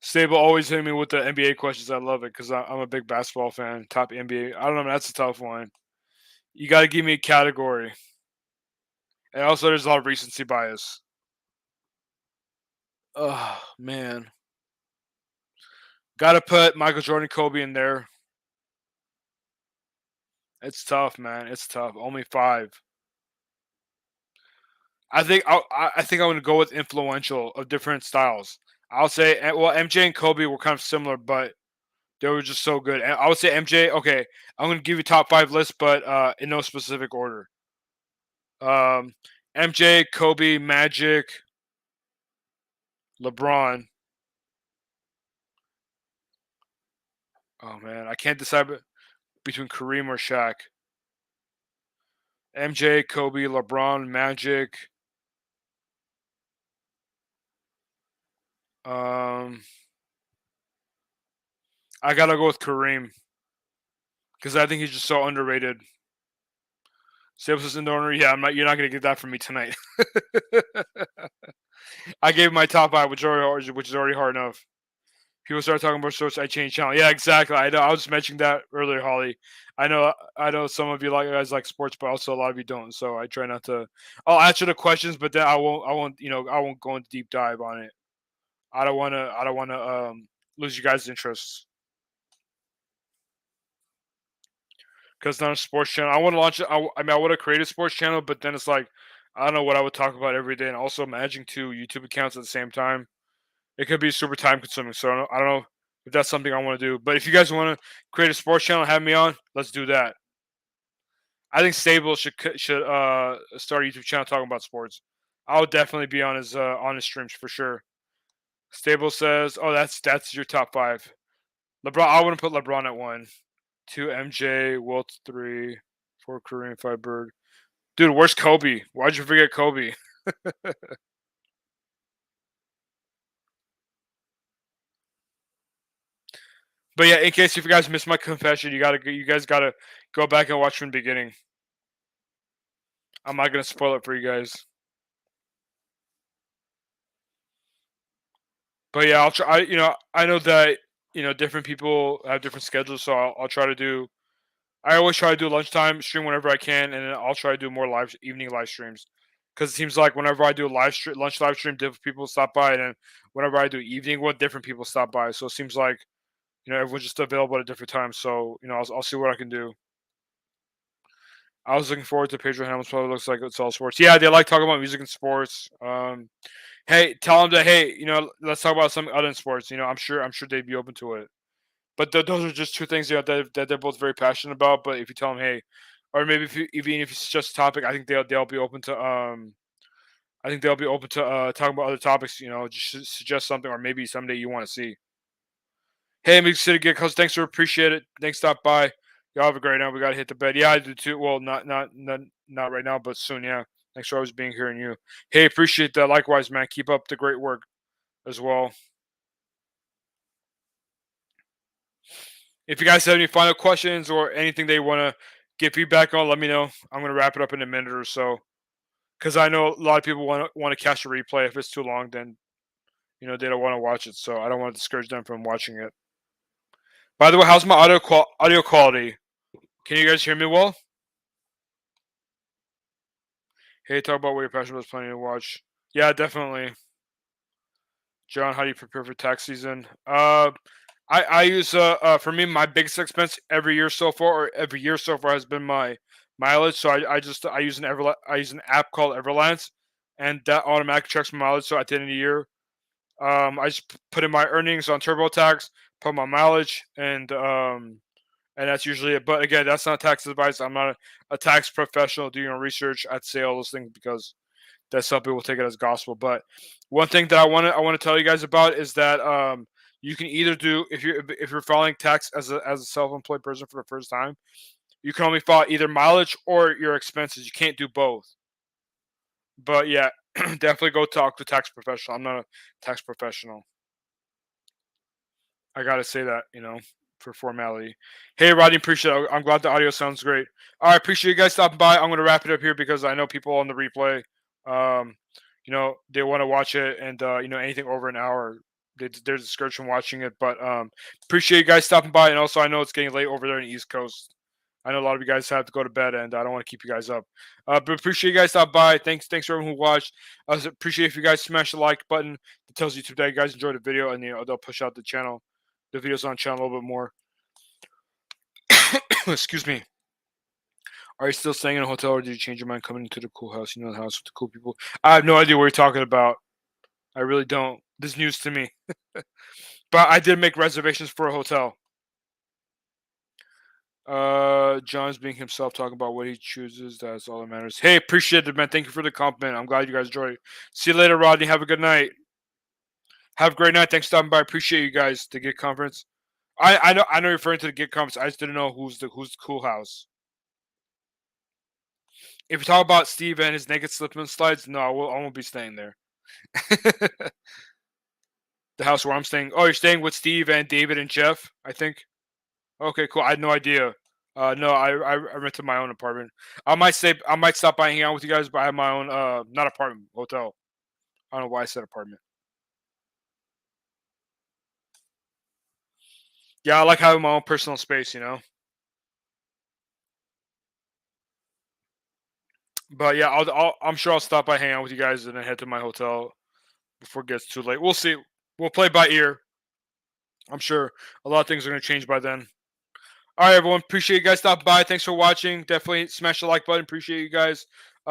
Speaker 1: Stable always hitting me with the NBA questions. I love it because I'm a big basketball fan. Top NBA. I don't know. That's a tough one. You got to give me a category. And also, there's a lot of recency bias. Oh man, got to put Michael Jordan, Kobe in there. It's tough, man. It's tough. Only five. I think I'm gonna go with influential of different styles. I'll say well MJ and Kobe were kind of similar, but they were just so good. And I would say MJ. Okay, I'm gonna give you top five list, but in no specific order. Um, MJ, Kobe, Magic, LeBron. Oh man, I can't decide between Kareem or Shaq. MJ, Kobe, LeBron, Magic. Um, I gotta go with Kareem because I think he's just so underrated. Staples in the owner. Yeah, I'm not. You're not gonna get that from me tonight. I gave my top five, which is already hard enough. People start talking about sports. I change channel. Yeah, exactly. I know. I was mentioning that earlier, Holly. I know. I know some of you guys like sports, but also a lot of you don't. So I try not to. I'll answer the questions, but then I won't. I won't. I won't go into deep dive on it. I don't want to. I don't want to lose you guys' interest because it's not a sports channel. I want to launch it. I mean, I want to create a sports channel, but then it's like I don't know what I would talk about every day, and also managing two YouTube accounts at the same time. It could be super time consuming. So I don't know if that's something I want to do. But if you guys want to create a sports channel, have me on. Let's do that. I think Stable should start a YouTube channel talking about sports. I'll definitely be on his streams for sure. Stable says, "Oh, that's your top five." LeBron, I wouldn't put LeBron at one. Two MJ, Wilt three, four Kareem, five Bird. Dude, where's Kobe? Why'd you forget Kobe? But yeah, in case if you guys missed my confession, you guys gotta go back and watch from the beginning. I'm not gonna spoil it for you guys. But yeah, I'll try. I know that different people have different schedules, so I'll try to do. I always try to do lunchtime stream whenever I can, and then I'll try to do more live evening live streams. Because it seems like whenever I do a lunch live stream, different people stop by, and then whenever I do evening one, different people stop by. So it seems like everyone's just available at a different time. So I'll see what I can do. I was looking forward to Pedro Hamilton. Probably looks like it's all sports. Yeah, they like talking about music and sports. Hey, tell them that. Hey, let's talk about some other sports. I'm sure they'd be open to it. But those are just two things that they're both very passionate about. But if you tell them, hey, or maybe even if it's just a topic, I think they'll be open to talking about other topics. Just suggest something, or maybe someday you want to see. Hey, Music City Geek Host, thanks for appreciate it. Thanks, stop by. Y'all have a great night. We gotta hit the bed. Yeah, I do too. Well, not right now, but soon. Yeah. Thanks for always being here and you. Hey, appreciate that. Likewise, man. Keep up the great work as well. If you guys have any final questions or anything they want to get feedback on, let me know. I'm gonna wrap it up in a minute or so because I know a lot of people want to catch a replay. If it's too long, then they don't want to watch it. So I don't want to discourage them from watching it. By the way, how's my audio quality? Can you guys hear me well? Hey, talk about what your passion was planning to watch. Yeah, definitely. John, how do you prepare for tax season? I use for me my biggest expense every year so far has been my mileage. So I use I use an app called Everlance, and that automatically checks my mileage. So at the end of the year, I just put in my earnings on TurboTax, put my mileage, and that's usually it. But again, that's not tax advice. I'm not a tax professional doing research. I'd say all those things because that some people take it as gospel. But one thing that I want to tell you guys about is that you can either do if you're filing tax as a self-employed person for the first time, you can only file either mileage or your expenses. You can't do both. But yeah, definitely go talk to a tax professional. I'm not a tax professional. I gotta say that, for formality. Hey, Rodney, appreciate it. I'm glad the audio sounds great. All right, appreciate you guys stopping by. I'm gonna wrap it up here because I know people on the replay, um, they want to watch it, and anything over an hour, they're discouraged from watching it. But appreciate you guys stopping by, and also I know it's getting late over there in the East Coast. I know a lot of you guys have to go to bed, and I don't want to keep you guys up. But appreciate you guys stopping by. Thanks for everyone who watched. I appreciate if you guys smash the like button. That tells YouTube that you guys enjoyed the video, and they'll push out the videos on channel a little bit more. Excuse me. Are you still staying in a hotel, or did you change your mind coming into the cool house? You know, the house with the cool people. I have no idea what you're talking about. I really don't. This is news to me. But I did make reservations for a hotel. John's being himself, talking about what he chooses. That's all that matters. Hey, appreciate it, man. Thank you for the compliment. I'm glad you guys enjoyed it. See you later, Rodney. Have a good night. Have a great night. Thanks for stopping by. Appreciate you guys. The Gig Conference. I know you're referring to the Gig Conference. I just didn't know who's the cool house. If you talk about Steve and his naked slipman slides, no, I won't be staying there. The house where I'm staying. Oh, you're staying with Steve and David and Jeff, I think. Okay, cool. I had no idea. No, I rented my own apartment. I might stop by and hang out with you guys, but I have my own not apartment, hotel. I don't know why I said apartment. Yeah, I like having my own personal space. But yeah, I'm sure I'll stop by, hang out with you guys, and then head to my hotel before it gets too late. We'll see. We'll play by ear. I'm sure a lot of things are going to change by then. All right, everyone. Appreciate you guys stopping by. Thanks for watching. Definitely smash the like button. Appreciate you guys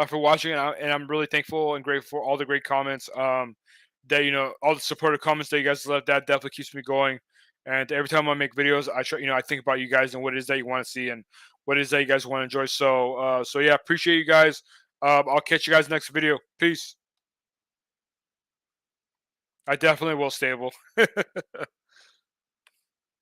Speaker 1: for watching, and I'm really thankful and grateful for all the great comments. That all the supportive comments that you guys left. That definitely keeps me going. And every time I make videos, I try, I think about you guys and what it is that you want to see and what it is that you guys want to enjoy. So yeah, appreciate you guys. I'll catch you guys next video. Peace. I definitely will, Stable.